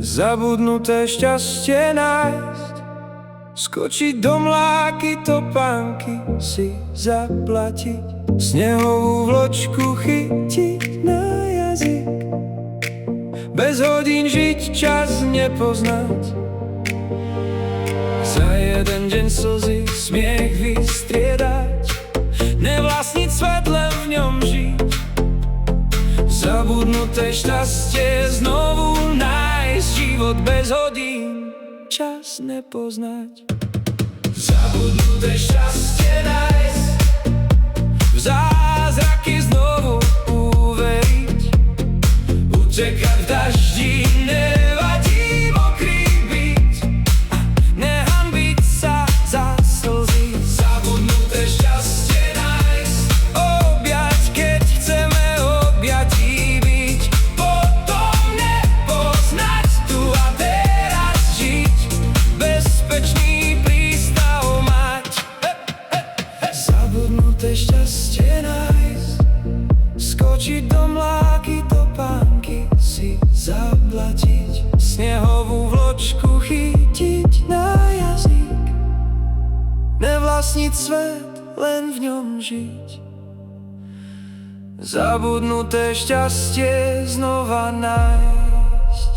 Zabudnuté šťastie nájsť, skočiť do mláky, topánky si zaplatiť, snehovú vločku chytiť na jazyk. Bez hodín žiť, čas nepoznať, za jeden deň slzy smiech vystriedať, nevlastniť svet, len v ňom žiť. Zabudnuté šťastie znovu nájsť, život bez hodín, čas nepoznať. Zabudnuté šťastie nájsť, v zázraky znovu uveriť, utekať v daždi, nevadí mokrý byť, nehanbiť sa za slzy. Zabudnuté šťastie nájsť, objať, keď chceme objatí byť, potom nepoznať tu a teraz žiť, bezpečný prístav mať. Zabudnuté šťastie nájsť, skočiť do mláky, topánky si zaplatiť, snehovú vločku chytiť na jazyk, nevlastniť svet, len v ňom žiť. Zabudnuté šťastie znova nájsť.